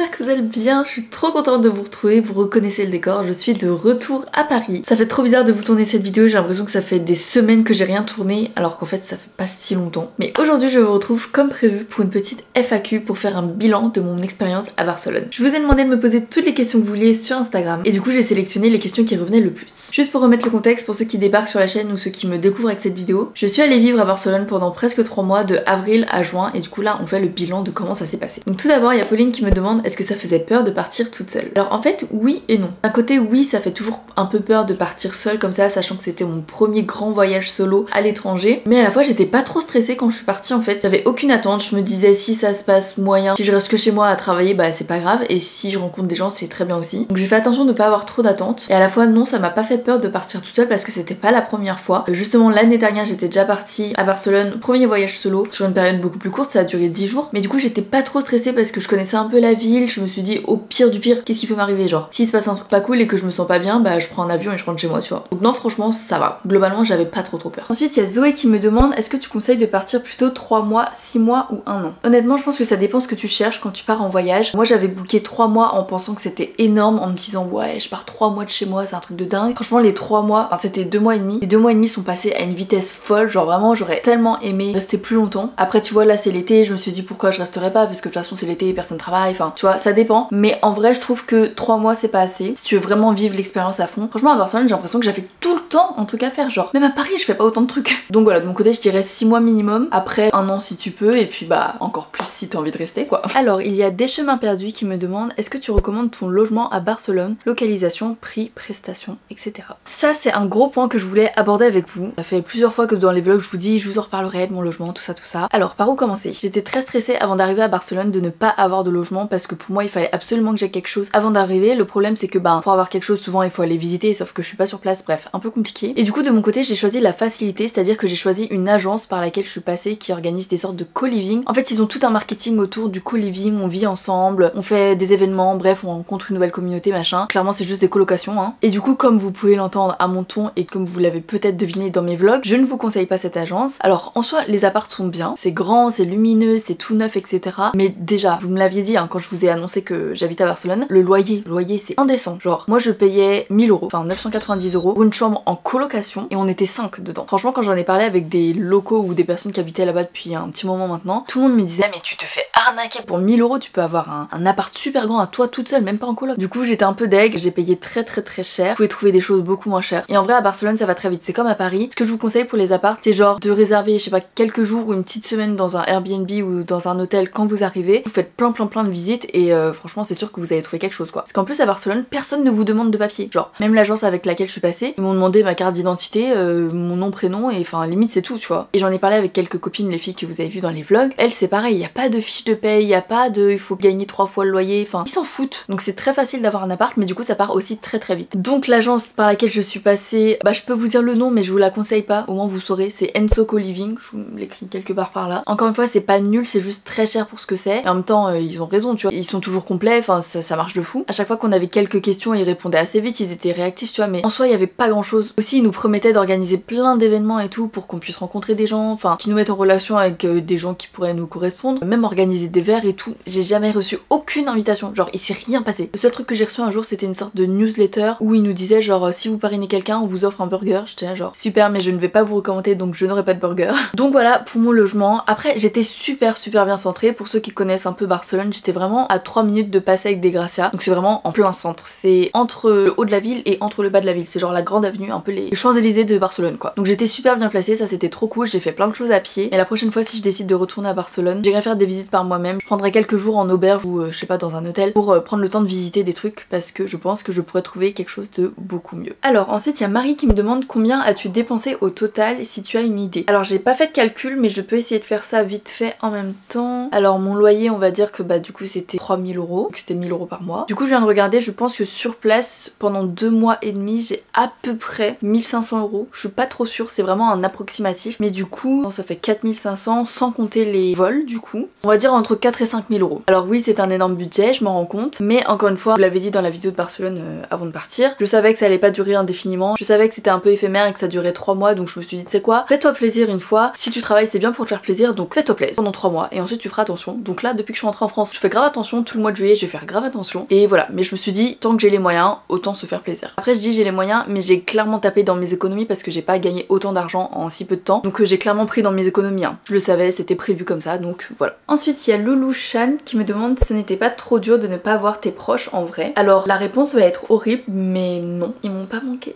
j'espère que vous allez bien, je suis trop contente de vous retrouver, vous reconnaissez le décor, je suis de retour à Paris. Ça fait trop bizarre de vous tourner cette vidéo, j'ai l'impression que ça fait des semaines que j'ai rien tourné, alors qu'en fait ça fait pas si longtemps. Mais aujourd'hui je vous retrouve comme prévu pour une petite FAQ pour faire un bilan de mon expérience à Barcelone. Je vous ai demandé de me poser toutes les questions que vous vouliez sur Instagram, et du coup j'ai sélectionné les questions qui revenaient le plus. Juste pour remettre le contexte pour ceux qui débarquent sur la chaîne ou ceux qui me découvrent avec cette vidéo, je suis allée vivre à Barcelone pendant presque 3 mois, de avril à juin, et du coup là on fait le bilan de comment ça s'est passé. Donc tout d'abord il y a Pauline qui me demande est-ce que ça faisait peur de partir toute seule. Alors en fait oui et non. D'un côté oui, ça fait toujours un peu peur de partir seule comme ça, sachant que c'était mon premier grand voyage solo à l'étranger, mais à la fois j'étais pas trop stressée quand je suis partie en fait. J'avais aucune attente, je me disais si ça se passe moyen, si je reste que chez moi à travailler bah c'est pas grave, et si je rencontre des gens c'est très bien aussi. Donc j'ai fait attention de pas avoir trop d'attentes, et à la fois non, ça m'a pas fait peur de partir toute seule parce que c'était pas la première fois. Justement l'année dernière j'étais déjà partie à Barcelone, premier voyage solo, sur une période beaucoup plus courte, ça a duré 10 jours, mais du coup j'étais pas trop stressée parce que je connaissais un peu la ville, je me suis dit au pire du pire, qu'est-ce qui peut m'arriver, genre s'il se passe un truc pas cool et que je me sens pas bien, bah je prends un avion et je rentre chez moi, tu vois. Donc non franchement ça va, globalement j'avais pas trop peur. Ensuite il y a Zoé qui me demande est-ce que tu conseilles de partir plutôt 3 mois, 6 mois ou 1 an. Honnêtement je pense que ça dépend ce que tu cherches quand tu pars en voyage. Moi j'avais booké 3 mois en pensant que c'était énorme, en me disant ouais je pars 3 mois de chez moi, c'est un truc de dingue. Franchement les 3 mois, enfin c'était 2 mois et demi, les 2 mois et demi sont passés à une vitesse folle, genre vraiment j'aurais tellement aimé rester plus longtemps. Après tu vois là c'est l'été, je me suis dit pourquoi je resterais pas parce que de toute façon c'est l'été, personne travaille, enfin tu vois ça dépend, mais en vrai je trouve que 3 mois c'est pas assez si tu veux vraiment vivre l'expérience à fond. Franchement à Barcelone j'ai l'impression que j'avais tout le temps un truc à faire, genre même à Paris je fais pas autant de trucs. Donc voilà, de mon côté je dirais 6 mois minimum, après 1 an si tu peux, et puis bah encore plus si t'as envie de rester quoi. Alors il y a des chemins perdus qui me demandent est-ce que tu recommandes ton logement à Barcelone, localisation, prix, prestations, etc. Ça c'est un gros point que je voulais aborder avec vous. Ça fait plusieurs fois que dans les vlogs je vous dis je vous en reparlerai de mon logement, tout ça. Alors par où commencer? J'étais très stressée avant d'arriver à Barcelone de ne pas avoir de logement parce que pour moi il fallait absolument que j'ai quelque chose avant d'arriver. Le problème c'est que pour avoir quelque chose souvent il faut aller visiter, sauf que je suis pas sur place, bref un peu compliqué. Et du coup de mon côté j'ai choisi la facilité, c'est à dire que j'ai choisi une agence par laquelle je suis passée qui organise des sortes de co-living. En fait ils ont tout un marketing autour du co-living, on vit ensemble, on fait des événements, bref on rencontre une nouvelle communauté machin. Clairement c'est juste des colocations hein. Et du coup comme vous pouvez l'entendre à mon ton et comme vous l'avez peut-être deviné dans mes vlogs, je ne vous conseille pas cette agence. Alors en soi les apparts sont bien, c'est grand, c'est lumineux, c'est tout neuf etc. Mais déjà vous me l'aviez dit hein, quand je vous ai annoncé que j'habite à Barcelone, le loyer c'est indécent. Genre moi je payais 1000 euros, enfin 990 euros pour une chambre en colocation et on était 5 dedans. Franchement quand j'en ai parlé avec des locaux ou des personnes qui habitaient là-bas depuis un petit moment maintenant, tout le monde me disait mais tu te fais arnaquer, pour 1000 euros tu peux avoir un appart super grand à toi toute seule, même pas en coloc. Du coup j'étais un peu deg, j'ai payé très cher, vous pouvez trouver des choses beaucoup moins chères. Et en vrai à Barcelone ça va très vite, c'est comme à Paris. Ce que je vous conseille pour les apparts c'est genre de réserver je sais pas quelques jours ou une petite semaine dans un Airbnb ou dans un hôtel quand vous arrivez, vous faites plein de visites et franchement c'est sûr que vous allez trouver quelque chose quoi. Parce qu'en plus à Barcelone personne ne vous demande de papier, genre même l'agence avec laquelle je suis passée, ils m'ont demandé ma carte d'identité, mon nom prénom et enfin limite c'est tout tu vois. Et j'en ai parlé avec quelques copines, les filles que vous avez vues dans les vlogs, elles c'est pareil, il y a pas de fiche de paye, il y a pas de il faut gagner 3 fois le loyer, enfin ils s'en foutent. Donc c'est très facile d'avoir un appart mais du coup ça part aussi très vite. Donc l'agence par laquelle je suis passée, bah je peux vous dire le nom mais je vous la conseille pas, au moins vous saurez, c'est Enso Co-Living, je vous l'écris quelque part par là. Encore une fois c'est pas nul, c'est juste très cher pour ce que c'est, et en même temps ils ont raison tu vois, ils sont toujours complets, enfin ça marche de fou. À chaque fois qu'on avait quelques questions ils répondaient assez vite, ils étaient réactifs tu vois, mais en soi il y avait pas grand chose. Aussi ils nous promettaient d'organiser plein d'événements et tout pour qu'on puisse rencontrer des gens, enfin qui nous mettent en relation avec des gens qui pourraient nous correspondre, même organiser des verres et tout. J'ai jamais reçu aucune invitation, genre il s'est rien passé. Le seul truc que j'ai reçu un jour c'était une sorte de newsletter où ils nous disaient genre si vous parrainez quelqu'un on vous offre un burger. J'étais là genre super mais je ne vais pas vous recommander donc je n'aurai pas de burger. Donc voilà pour mon logement. Après j'étais super bien centrée. Pour ceux qui connaissent un peu Barcelone, j'étais vraiment à 3 minutes de Passeig de Gracia, donc c'est vraiment en plein centre, c'est entre le haut de la ville et entre le bas de la ville, c'est genre la grande avenue, un peu les Champs-Élysées de Barcelone quoi. Donc j'étais super bien placée, ça c'était trop cool, j'ai fait plein de choses à pied, et la prochaine fois si je décide de retourner à Barcelone, j'irai faire des visites par moi-même, je prendrai quelques jours en auberge ou je sais pas dans un hôtel pour prendre le temps de visiter des trucs parce que je pense que je pourrais trouver quelque chose de beaucoup mieux. Alors ensuite il y a Marie qui me demande combien as-tu dépensé au total, si tu as une idée. Alors j'ai pas fait de calcul mais je peux essayer de faire ça vite fait en même temps. Alors mon loyer on va dire que bah du coup c'était 3000 euros, donc c'était 1000 euros par mois. Du coup je viens de regarder, je pense que sur place pendant 2 mois et demi j'ai à peu près 1500 euros. Je suis pas trop sûre, c'est vraiment un approximatif, mais du coup ça fait 4500 sans compter les vols du coup. On va dire entre 4 et 5000 euros. Alors oui c'est un énorme budget, je m'en rends compte, mais encore une fois, je l'avais dit dans la vidéo de Barcelone avant de partir, je savais que ça allait pas durer indéfiniment, je savais que c'était un peu éphémère et que ça durait 3 mois, donc je me suis dit tu sais quoi, fais-toi plaisir une fois, si tu travailles c'est bien pour te faire plaisir, donc fais-toi plaisir pendant 3 mois et ensuite tu feras attention. Donc là depuis que je suis rentrée en France je fais grave attention, attention, tout le mois de juillet je vais faire grave attention. Et voilà, mais je me suis dit tant que j'ai les moyens, autant se faire plaisir. Après je dis j'ai les moyens, mais j'ai clairement tapé dans mes économies parce que j'ai pas gagné autant d'argent en si peu de temps. Donc j'ai clairement pris dans mes économies, hein. Je le savais, c'était prévu comme ça, donc voilà. Ensuite il y a Loulou Chan qui me demande ce n'était pas trop dur de ne pas voir tes proches en vrai. Alors la réponse va être horrible, mais non, ils m'ont pas manqué.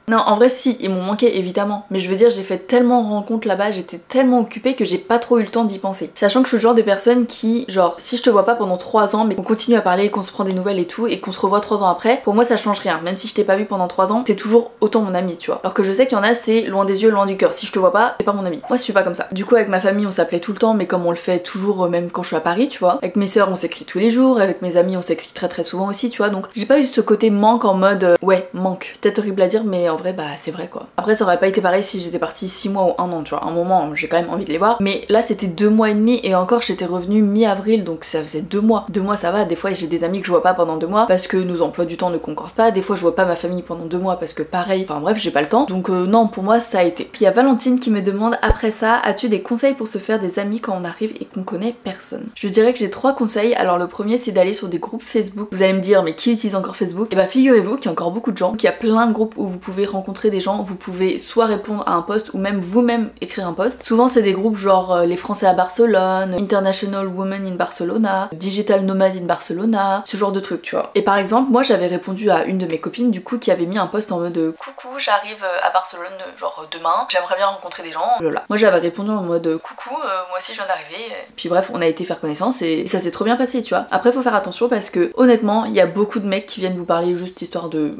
Non, en vrai si, ils m'ont manqué évidemment, mais je veux dire j'ai fait tellement de rencontres là-bas, j'étais tellement occupée que j'ai pas trop eu le temps d'y penser. Sachant que je suis le genre de personne qui, genre, si je te vois pas pendant 3 ans mais qu'on continue à parler, qu'on se prend des nouvelles et tout, et qu'on se revoit 3 ans après, pour moi ça change rien. Même si je t'ai pas vu pendant 3 ans, t'es toujours autant mon ami, tu vois. Alors que je sais qu'il y en a, c'est loin des yeux, loin du cœur. Si je te vois pas, t'es pas mon ami. Moi je suis pas comme ça. Du coup avec ma famille on s'appelait tout le temps, mais comme on le fait toujours même quand je suis à Paris, tu vois. Avec mes sœurs on s'écrit tous les jours, avec mes amis on s'écrit très souvent aussi, tu vois. Donc j'ai pas eu ce côté manque en mode ouais, manque. C'est peut-être horrible à dire, mais en vrai bah c'est vrai quoi. Après ça aurait pas été pareil si j'étais partie 6 mois ou 1 an, tu vois. À un moment j'ai quand même envie de les voir, mais là c'était 2 mois et demi et encore j'étais revenue mi-avril, donc ça faisait 2 mois. 2 mois ça va, des fois j'ai des amis que je vois pas pendant 2 mois parce que nos emplois du temps ne concordent pas, des fois je vois pas ma famille pendant 2 mois parce que pareil, enfin bref j'ai pas le temps, donc non pour moi ça a été. Puis il y a Valentine qui me demande après ça, as-tu des conseils pour se faire des amis quand on arrive et qu'on connaît personne? Je dirais que j'ai 3 conseils. Alors le premier c'est d'aller sur des groupes Facebook. Vous allez me dire mais qui utilise encore Facebook? Et bah figurez-vous qu'il y a encore beaucoup de gens, qu'il y a plein de groupes où vous pouvez rencontrer des gens, vous pouvez soit répondre à un post ou même vous-même écrire un post. Souvent c'est des groupes genre les Français à Barcelone, International Women in Barcelona, Digital Nomad in Barcelona, ce genre de trucs tu vois. Et par exemple moi j'avais répondu à une de mes copines du coup qui avait mis un post en mode coucou j'arrive à Barcelone genre demain, j'aimerais bien rencontrer des gens, blablabla. Moi j'avais répondu en mode coucou moi aussi je viens d'arriver. Puis bref on a été faire connaissance et ça s'est trop bien passé tu vois. Après faut faire attention parce que honnêtement il y a beaucoup de mecs qui viennent vous parler juste histoire de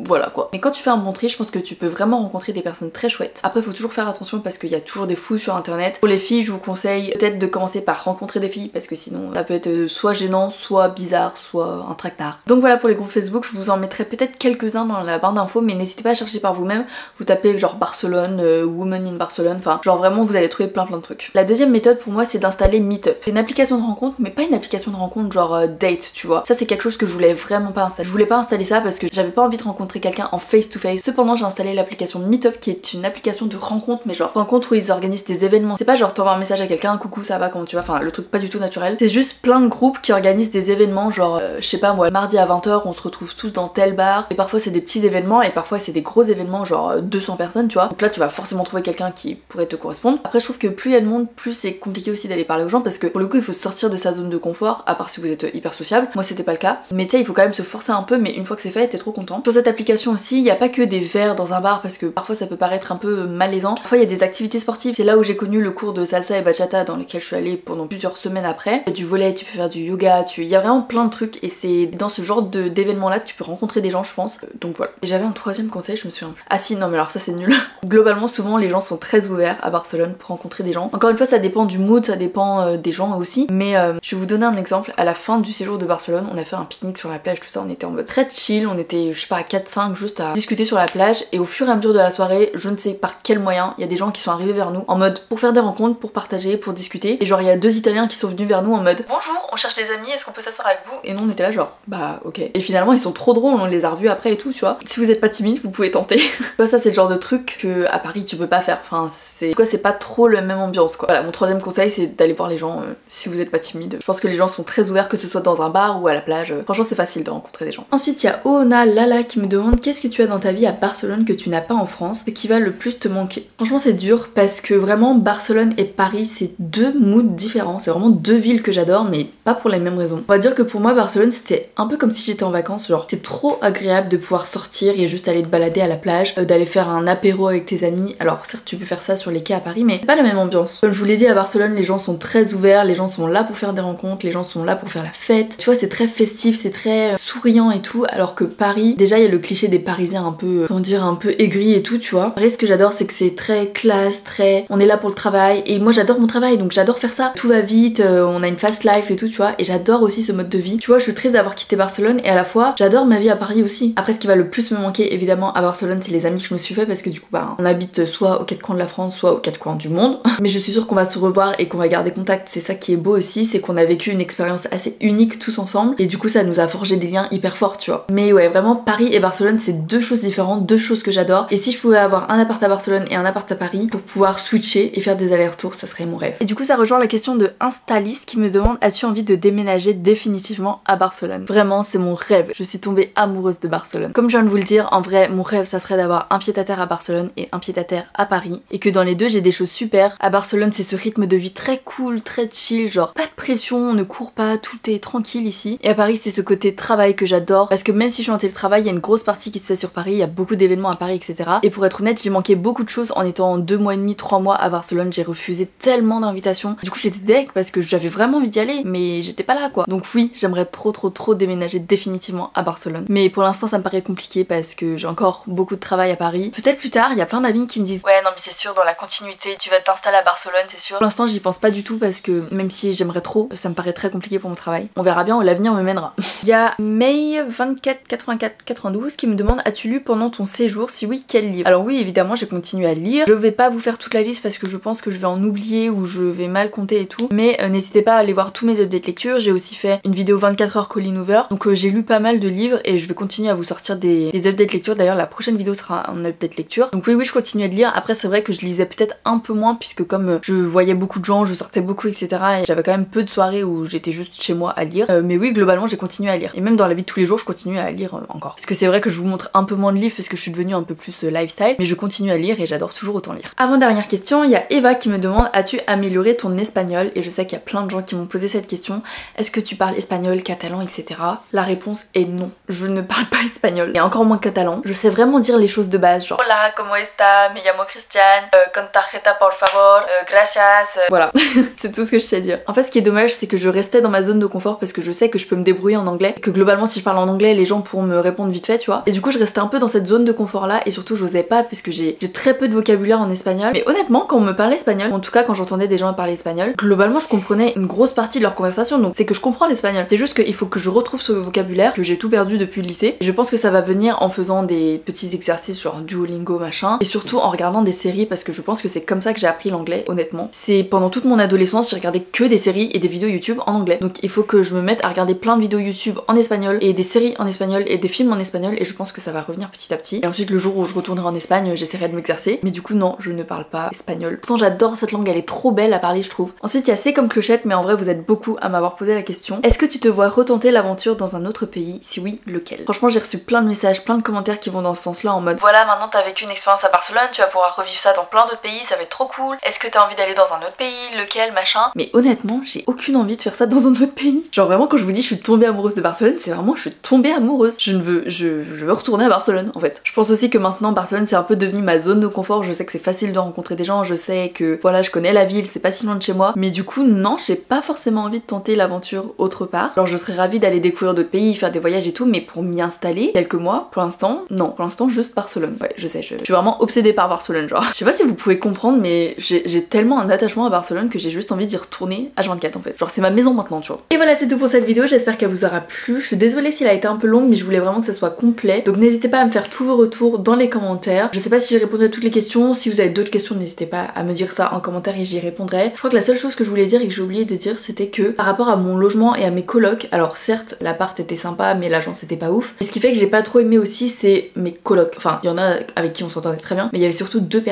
voilà quoi. Mais quand tu fais un bon tri je pense que tu peux vraiment rencontrer des personnes très chouettes. Après faut toujours faire attention parce qu'il y a toujours des fous sur internet. Pour les filles je vous conseille peut-être de commencer par rencontrer des filles parce que sinon ça peut être soit gênant, soit bizarre, soit un traquenard. Donc voilà pour les groupes Facebook, je vous en mettrai peut-être quelques-uns dans la barre d'infos mais n'hésitez pas à chercher par vous-même. Vous tapez genre Barcelone, Women in Barcelone, enfin genre vraiment vous allez trouver plein de trucs. La deuxième méthode pour moi c'est d'installer Meetup. C'est une application de rencontre mais pas une application de rencontre genre date tu vois. Ça c'est quelque chose que je voulais vraiment pas installer. Je voulais pas installer ça parce que j'avais pas envie de rencontrer quelqu'un en face to face. Cependant j'ai installé l'application Meetup qui est une application de rencontre mais genre rencontre où ils organisent des événements. C'est pas genre t'envoies un message à quelqu'un, coucou ça va comment tu vas, enfin le truc pas du tout naturel. C'est juste plein de groupes qui organisent des événements genre je sais pas moi mardi à 20 h on se retrouve tous dans tel bar et parfois c'est des petits événements et parfois c'est des gros événements genre 200 personnes tu vois. Donc là tu vas forcément trouver quelqu'un qui pourrait te correspondre. Après je trouve que plus il y a de monde plus c'est compliqué aussi d'aller parler aux gens parce que pour le coup il faut sortir de sa zone de confort à part si vous êtes hyper sociable. Moi c'était pas le cas mais tu sais il faut quand même se forcer un peu mais une fois que c'est fait t'es trop content. Sur cette application aussi il y a pas que des verres dans un bar parce que parfois ça peut paraître un peu malaisant. Parfois il y a des activités sportives. C'est là où j'ai connu le cours de salsa et bachata dans lequel je suis allée pendant plusieurs semaines après. Il y a du volley, tu peux faire du yoga, il y a vraiment plein de trucs et c'est dans ce genre d'événements là que tu peux rencontrer des gens je pense. Donc voilà. Et j'avais un troisième conseil, je me souviens plus. Ah si non mais alors ça c'est nul. Globalement souvent les gens sont très ouverts à Barcelone pour rencontrer des gens. Encore une fois ça dépend du mood, ça dépend des gens aussi. Mais je vais vous donner un exemple. À la fin du séjour de Barcelone on a fait un pique-nique sur la plage tout ça. On était en mode très chill, on était je sais pas à 4-5 juste à discuter sur la plage et au fur et à mesure de la soirée je ne sais par quel moyen il y a des gens qui sont arrivés vers nous en mode pour faire des rencontres, pour partager, pour discuter. Et genre il y a 2 Italiens qui sont venus vers nous en mode bonjour, on cherche des amis, est-ce qu'on peut s'asseoir avec vous? Et nous on était là genre bah ok. Et finalement ils sont trop drôles, on les a revus après et tout tu vois. Si vous êtes pas timide vous pouvez tenter. Ça c'est le genre de truc que à Paris tu peux pas faire. Enfin c'est quoi, c'est pas trop la même ambiance quoi. Voilà mon troisième conseil c'est d'aller voir les gens si vous êtes pas timide. Je pense que les gens sont très ouverts que ce soit dans un bar ou à la plage. Franchement c'est facile de rencontrer des gens. Ensuite il y a Oona Lala qui me demande qu'est-ce que tu as dans ta vie à Barcelone que tu n'as pas en France, ce qui va le plus te manquer. Franchement c'est dur parce que vraiment Barcelone et Paris c'est 2 moods différents, c'est vraiment 2 villes que j'adore mais pas pour les mêmes raisons. On va dire que pour moi Barcelone c'était un peu comme si j'étais en vacances, genre c'est trop agréable de pouvoir sortir et juste aller te balader à la plage, d'aller faire un apéro avec tes amis. Alors certes tu peux faire ça sur les quais à Paris mais c'est pas la même ambiance. Comme je vous l'ai dit à Barcelone les gens sont très ouverts, les gens sont là pour faire des rencontres, les gens sont là pour faire la fête. Tu vois c'est très festif, c'est très souriant et tout, alors que Paris, déjà il y a le cliché des Parisiens un peu, comment dire, un peu aigris et tout tu vois. Paris ce que j'adore c'est que c'est très classe, très on est là pour le travail et moi j'adore mon travail donc j'adore faire ça. Tout va vite, on a une fast life et tout tu vois et j'adore aussi ce mode de vie. Tu vois je suis triste d'avoir quitté Barcelone et à la fois j'adore ma vie à Paris aussi. Après ce qui va le plus me manquer évidemment à Barcelone c'est les amis que je me suis fait parce que du coup bah on habite soit aux 4 coins de la France soit aux 4 coins du monde. Mais je suis sûre qu'on va se revoir et qu'on va garder contact. C'est ça qui est beau aussi, c'est qu'on a vécu une expérience assez unique tous ensemble et du coup ça nous a forgé des liens hyper forts tu vois. Mais ouais vraiment Paris et Barcelone c'est 2 choses différentes, deux choses que j'adore. Et si je pouvais avoir un appart à Barcelone et un appart à Paris pour pouvoir switcher et faire des allers-retours, ça serait mon rêve. Et du coup ça rejoint la question de Instalis qui me demande: as-tu envie de déménager définitivement à Barcelone? Vraiment c'est mon rêve, je suis tombée amoureuse de Barcelone. Comme je viens de vous le dire, en vrai mon rêve ça serait d'avoir un pied-à-terre à Barcelone et un pied-à-terre à Paris, et que dans les deux j'ai des choses super. À Barcelone c'est ce rythme de vie très cool, très chill, genre pas de pression, on ne court pas, tout est tranquille ici. Et à Paris c'est ce côté travail que j'adore, parce que même si je suis en télétravail, il y a une grosse partie qui se fait sur Paris, il y a beaucoup d'événements à Paris, etc. Et pour être honnête, j'ai manqué beaucoup de choses en étant 2 mois et demi, 3 mois à Barcelone. J'ai refusé tellement d'invitations. Du coup j'étais deg parce que j'avais vraiment envie d'y aller, mais j'étais pas là quoi. Donc oui, j'aimerais trop déménager définitivement à Barcelone. Mais pour l'instant ça me paraît compliqué parce que j'ai encore beaucoup de travail à Paris. Peut-être plus tard, il y a plein d'amis qui me disent: ouais non mais c'est sûr, dans la continuité tu vas t'installer à Barcelone, c'est sûr. Pour l'instant j'y pense pas du tout parce que même si j'aimerais trop, ça me paraît très compliqué pour mon travail. On verra bien où l'avenir me mènera. Il y a May 24 84 92 qui me demande: as-tu lu pendant ton séjour? Si oui, quel livre? Alors oui, évidemment j'ai continué à lire. Je vais pas vous faire toute la liste parce que je pense que je vais en oublier ou je vais mal compter et tout, mais n'hésitez pas à aller voir tous mes updates lecture. J'ai aussi fait une vidéo 24 heures Colleen Hoover, donc j'ai lu pas mal de livres et je vais continuer à vous sortir des updates lecture. D'ailleurs la prochaine vidéo sera un update lecture, donc oui je continue à lire. Après c'est vrai que je lisais peut-être un peu moins puisque comme je voyais beaucoup de gens, je sortais beaucoup, etc. et j'avais quand même peu de soirées où j'étais juste chez moi à lire, mais oui globalement j'ai continué à lire, et même dans la vie de tous les jours je continue à lire encore, parce que c'est vrai que je vous montre un peu moins de livres parce que je suis devenue un peu plus lifestyle, mais je continue à lire et j'adore toujours autant lire. Avant dernière question, il y a Eva qui me demande: as-tu amélioré ton espagnol? Et je sais qu'il y a plein de gens qui m'ont posé cette question: est-ce que tu parles espagnol, catalan, etc. La réponse est non, je ne parle pas espagnol et encore moins catalan. Je sais vraiment dire les choses de base, genre hola, como está, me llamo Christian, con tarjeta por favor, gracias, voilà. C'est tout ce que je sais dire. En fait ce qui est dommage c'est que je restais dans ma zone de confort parce que je sais que je peux me débrouiller en anglais, et que globalement si je parle en anglais les gens pourront me répondre vite fait, tu vois. Et du coup je restais un peu dans cette zone de confort là, et surtout j'osais pas parce que j'ai très peu de vocabulaire en espagnol. Mais honnêtement quand on me parlait espagnol, en tout cas quand j'entendais des gens parler espagnol, globalement je comprenais une grosse partie de leur conversation, donc c'est que je comprends l'espagnol. C'est juste qu'il faut que je retrouve ce vocabulaire que j'ai tout perdu depuis le lycée, et je pense que ça va venir en faisant des petits exercices genre Duolingo machin, et surtout en regardant des séries, parce que je pense que c'est comme ça que j'ai appris l'anglais honnêtement. C'est pendant toute mon adolescence j'ai regardé que des séries et des vidéos YouTube en anglais, donc il faut que je me mette à regarder plein de vidéos YouTube en espagnol et des séries en espagnol et des films en espagnol, et je pense que ça va revenir petit à petit. Et ensuite le jour où je retournerai en Espagne j'essaierai de m'exercer, mais du coup non, je ne parle pas espagnol. Pourtant j'adore cette langue, elle est trop belle à parler je trouve. Ensuite il y a C comme clochette, mais en vrai vous êtes beaucoup à m'avoir posé la question: est-ce que tu te vois retenter l'aventure dans un autre pays? Si oui, lequel? Franchement j'ai reçu plein de messages, plein de commentaires qui vont dans ce sens là, en mode voilà maintenant t'as vécu une expérience à Barcelone, tu vas pouvoir revivre ça dans plein d'autres pays, ça va être trop cool, est-ce que t'as envie d'aller dans un autre pays, lequel, machin. Mais honnêtement j'ai aucune envie de faire ça dans un autre pays. Genre vraiment quand je vous dis je suis tombée amoureuse de Barcelone, c'est vraiment je suis tombée amoureuse. Je veux retourner à Barcelone en fait. Je pense aussi que maintenant Barcelone c'est un peu devenu ma zone de confort, je sais que c'est facile de rencontrer des gens, je sais que voilà je connais la ville, c'est pas si loin de chez moi, mais du coup non, j'ai pas forcément envie de tenter l'aventure autre part. Genre je serais ravie d'aller découvrir d'autres pays, faire des voyages et tout, mais pour m'y installer quelques mois, pour l'instant non, pour l'instant juste Barcelone. Ouais je sais, je suis vraiment obsédée par Barcelone genre. Je sais pas si vous pouvez comprendre, mais j'ai tellement un attachement à Barcelone que j'ai juste envie d'y retourner H24 en fait. Genre c'est ma maison maintenant tu vois. Et voilà c'est tout pour cette vidéo, j'espère qu'elle vous aura plu. Je suis désolée si elle a été un peu longue, mais je voulais vraiment que ça soit complet. Donc n'hésitez pas à me faire tous vos retours dans les commentaires. Je sais pas si j'ai répondu à toutes les questions, si vous avez d'autres questions n'hésitez pas à me dire ça en commentaire et j'y répondrai. Je crois que la seule chose que je voulais dire et que j'ai oublié de dire c'était que par rapport à mon logement et à mes colocs, alors certes l'appart était sympa mais l'agence était pas ouf, mais ce qui fait que j'ai pas trop aimé aussi c'est mes colocs. Enfin il y en a avec qui on s'entendait très bien, mais il y avait surtout deux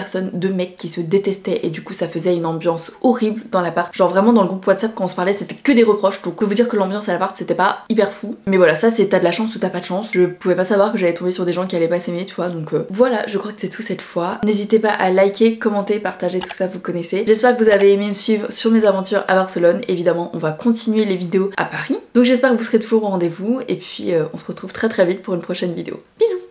mecs qui se détestaient et du coup ça faisait une ambiance horrible dans l'appart. Genre vraiment dans le groupe WhatsApp quand on se parlait c'était que des reproches, donc je peux vous dire que l'ambiance à l'appart c'était pas hyper fou. Mais voilà ça c'est t'as de la chance ou t'as pas de chance. Je pouvais pas savoir que j'allais tomber sur des gens qui allaient pas s'aimer tu vois, donc voilà je crois que c'est tout cette fois. N'hésitez pas à liker, commenter, partager, tout ça vous connaissez. J'espère que vous avez aimé me suivre sur mes aventures à Barcelone. Évidemment on va continuer les vidéos à Paris, donc j'espère que vous serez toujours au rendez-vous et puis on se retrouve très vite pour une prochaine vidéo. Bisous.